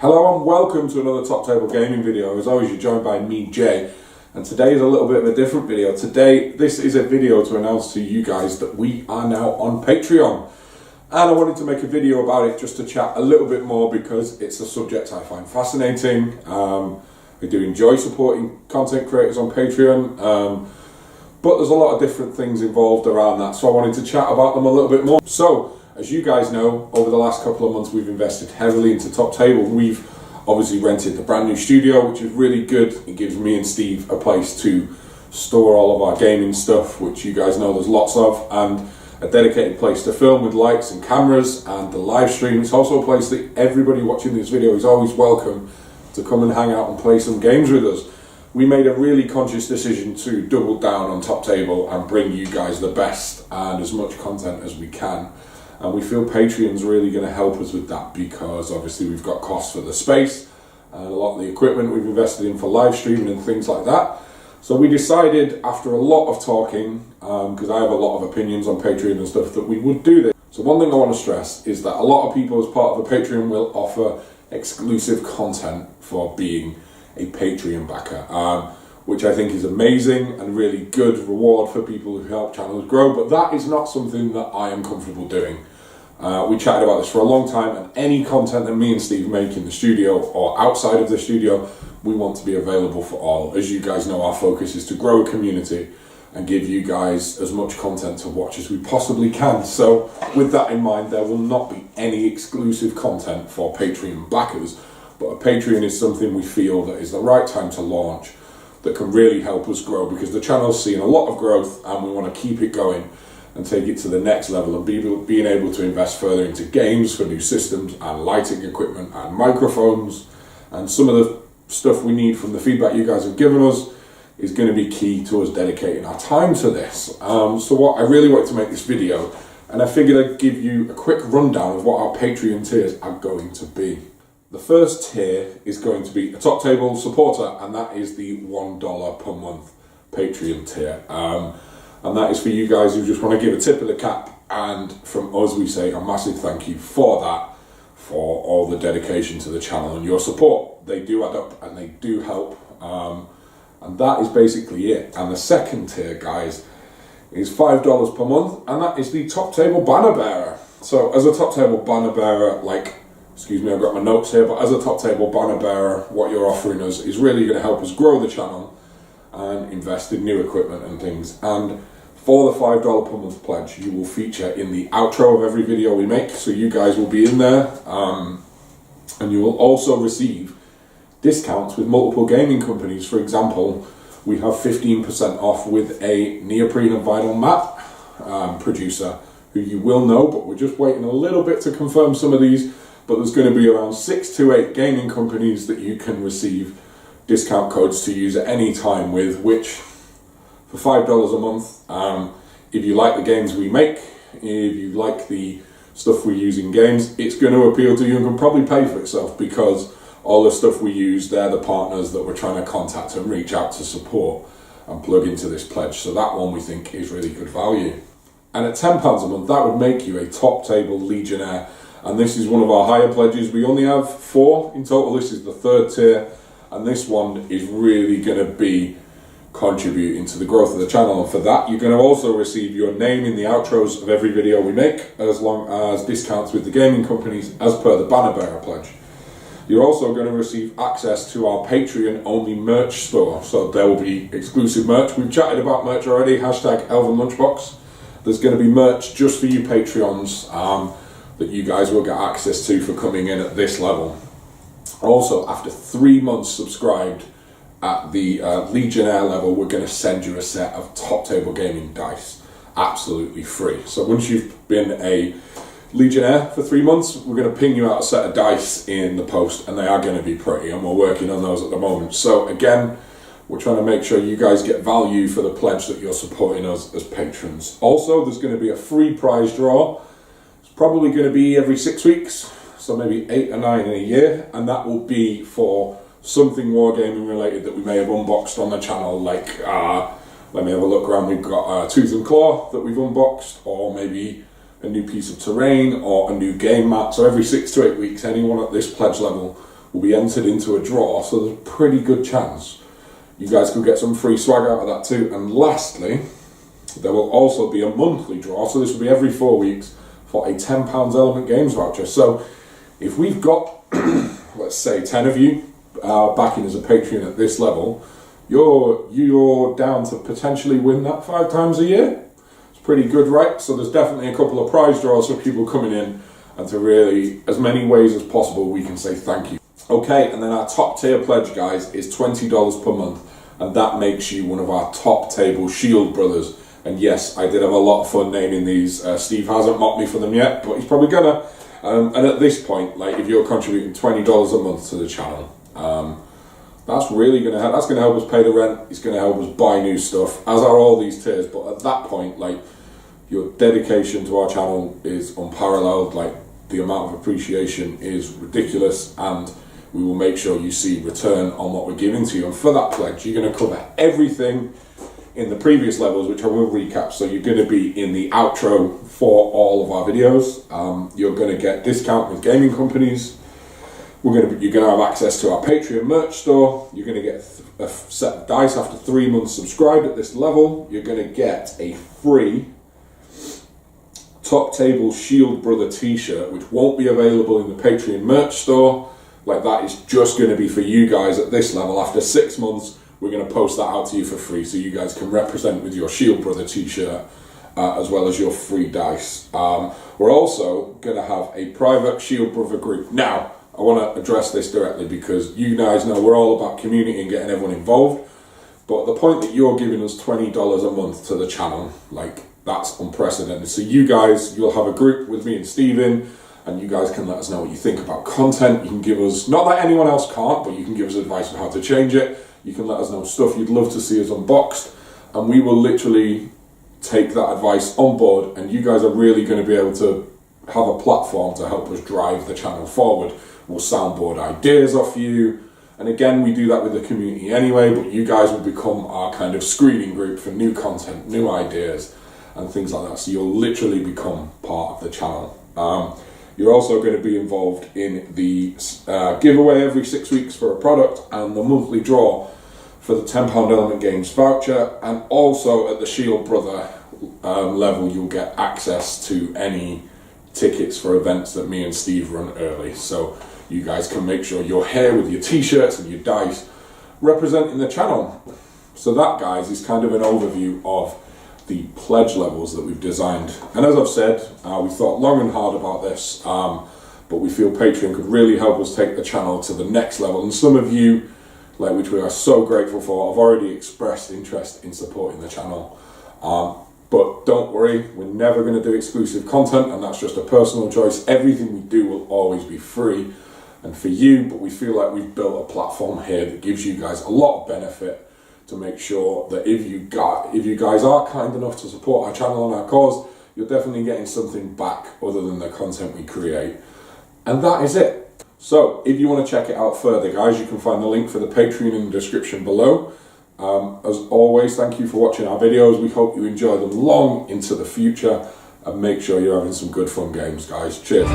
Hello and welcome to another Top Table Gaming video. As always, you're joined by me, Jay, and today is a little bit of a different video. Today, this is a video to announce to you guys that we are now on Patreon. And I wanted to make a video about it just to chat a little bit more because it's a subject I find fascinating. I do enjoy supporting content creators on Patreon, but there's a lot of different things involved around that, so I wanted to chat about them a little bit more. So, as you guys know, over the last couple of months we've invested heavily into Top Table. We've obviously rented the brand new studio, which is really good. It gives me and Steve a place to store all of our gaming stuff, which you guys know there's lots of, and a dedicated place to film with lights and cameras, and the live stream. It's also a place that everybody watching this video is always welcome to come and hang out and play some games with us. We made a really conscious decision to double down on Top Table and bring you guys the best and as much content as we can. And we feel Patreon's really going to help us with that because obviously we've got costs for the space and a lot of the equipment we've invested in for live streaming and things like that. So we decided after a lot of talking, because I have a lot of opinions on Patreon and stuff, that we would do this. So one thing I want to stress is that a lot of people as part of the Patreon will offer exclusive content for being a Patreon backer, which I think is amazing and really good reward for people who help channels grow, but that is not something that I am comfortable doing. We chatted about this for a long time, and any content that me and Steve make in the studio or outside of the studio, we want to be available for all. As you guys know, our focus is to grow a community and give you guys as much content to watch as we possibly can. So with that in mind, there will not be any exclusive content for Patreon backers, but a Patreon is something we feel that is the right time to launch, that can really help us grow, because the channel's seen a lot of growth and we want to keep it going and take it to the next level and being able to invest further into games for new systems and lighting equipment and microphones, and some of the stuff we need from the feedback you guys have given us is going to be key to us dedicating our time to this. So what I really wanted to make this video, and I figured I'd give you a quick rundown of what our Patreon tiers are going to be. The first tier is going to be a Top Table supporter, and that is the $1 per month Patreon tier. And that is for you guys who just want to give a tip of the cap, and from us we say a massive thank you for that, for all the dedication to the channel and your support. They do add up and they do help, and that is basically it. And the second tier, guys, is $5 per month, and that is the Top Table banner bearer. So as a Top Table banner bearer, excuse me, I've got my notes here, but as a Top Table banner bearer, what you're offering us is really going to help us grow the channel and invest in new equipment and things. And for the $5 per month pledge, you will feature in the outro of every video we make, so you guys will be in there, and you will also receive discounts with multiple gaming companies. For example, we have 15% off with a neoprene and vinyl mat producer who you will know, but we're just waiting a little bit to confirm some of these. But there's going to be around 6 to 8 gaming companies that you can receive discount codes to use at any time with, which for $5 a month, if you like the games we make, if you like the stuff we use in games, it's going to appeal to you and can probably pay for itself, because all the stuff we use, they're the partners that we're trying to contact and reach out to support and plug into this pledge. So that one we think is really good value. And at £10 a month, that would make you a Top Table Legionnaire. And this is one of our higher pledges. We only have 4 in total. This is the third tier, and this one is really going to be contributing to the growth of the channel. And for that, you're going to also receive your name in the outros of every video we make, as long as discounts with the gaming companies as per the banner bearer pledge. You're also going to receive access to our Patreon only merch store. So there will be exclusive merch. We've chatted about merch already, hashtag Elven Lunchbox. There's going to be merch just for you Patreons, that you guys will get access to for coming in at this level. Also, after 3 months subscribed at the Legionnaire level, we're going to send you a set of Top Table Gaming dice, absolutely free. So once you've been a Legionnaire for 3 months, we're going to ping you out a set of dice in the post, and they are going to be pretty, and we're working on those at the moment. So again, we're trying to make sure you guys get value for the pledge that you're supporting us as patrons. Also, there's going to be a free prize draw. Probably going to be every 6 weeks, so maybe 8 or 9 in a year, and that will be for something wargaming related that we may have unboxed on the channel. Let me have a look around. We've got Tooth and Claw that we've unboxed, or maybe a new piece of terrain or a new game mat. So every 6 to 8 weeks, anyone at this pledge level will be entered into a draw, so there's a pretty good chance you guys could get some free swag out of that too. And lastly, there will also be a monthly draw, so this will be every 4 weeks for a £10 Element Games voucher. So if we've got, let's say, 10 of you backing as a Patreon at this level, you're down to potentially win that 5 times a year. It's pretty good, right? So there's definitely a couple of prize draws for people coming in, and to really, as many ways as possible, we can say thank you. Okay, and then our top tier pledge, guys, is $20 per month, and that makes you one of our top table Shield brothers. And yes, I did have a lot of fun naming these. Steve hasn't mocked me for them yet, but he's probably gonna. And at this point, like, if you're contributing $20 a month to the channel, that's really gonna help. That's gonna help us pay the rent. It's gonna help us buy new stuff, as are all these tiers. But at that point, like, your dedication to our channel is unparalleled. Like, the amount of appreciation is ridiculous, and we will make sure you see return on what we're giving to you. And for that pledge, you're going to cover everything in the previous levels, which I will recap. So you're going to be in the outro for all of our videos. You're going to get discount with gaming companies. You're going to have access to our Patreon merch store. You're going to get a set of dice after 3 months subscribed at this level. You're going to get a free Top Table Shield Brother t-shirt, which won't be available in the Patreon merch store. Like, that is just going to be for you guys at this level. After 6 months, we're going to post that out to you for free, so you guys can represent with your Shield Brother t-shirt, as well as your free dice. We're also going to have a private Shield Brother group. Now, I want to address this directly, because you guys know we're all about community and getting everyone involved. But at the point that you're giving us $20 a month to the channel, like, that's unprecedented. So you guys, you'll have a group with me and Steven, and you guys can let us know what you think about content. You can give us, not that anyone else can't, but you can give us advice on how to change it. You can let us know stuff you'd love to see us unboxed, and we will literally take that advice on board, and you guys are really going to be able to have a platform to help us drive the channel forward. We'll soundboard ideas off you, and again, we do that with the community anyway, but you guys will become our kind of screening group for new content, new ideas, and things like that. So you'll literally become part of the channel. You're also going to be involved in the giveaway every 6 weeks for a product, and the monthly draw for the £10 Element Games voucher. And also at the Shield Brother level, you'll get access to any tickets for events that me and Steve run early. So you guys can make sure you're here with your t-shirts and your dice representing the channel. So that, guys, is kind of an overview of the pledge levels that we've designed. And as I've said, we thought long and hard about this, but we feel Patreon could really help us take the channel to the next level. And some of you, like, which we are so grateful for, have already expressed interest in supporting the channel. But don't worry, we're never going to do exclusive content, and that's just a personal choice. Everything we do will always be free and for you, but we feel like we've built a platform here that gives you guys a lot of benefit, to make sure that if you guys are kind enough to support our channel and our cause, you're definitely getting something back other than the content we create. And that is it. So if you want to check it out further, guys, you can find the link for the Patreon in the description below. As always, thank you for watching our videos. We hope you enjoy them long into the future, and make sure you're having some good fun games, guys. Cheers.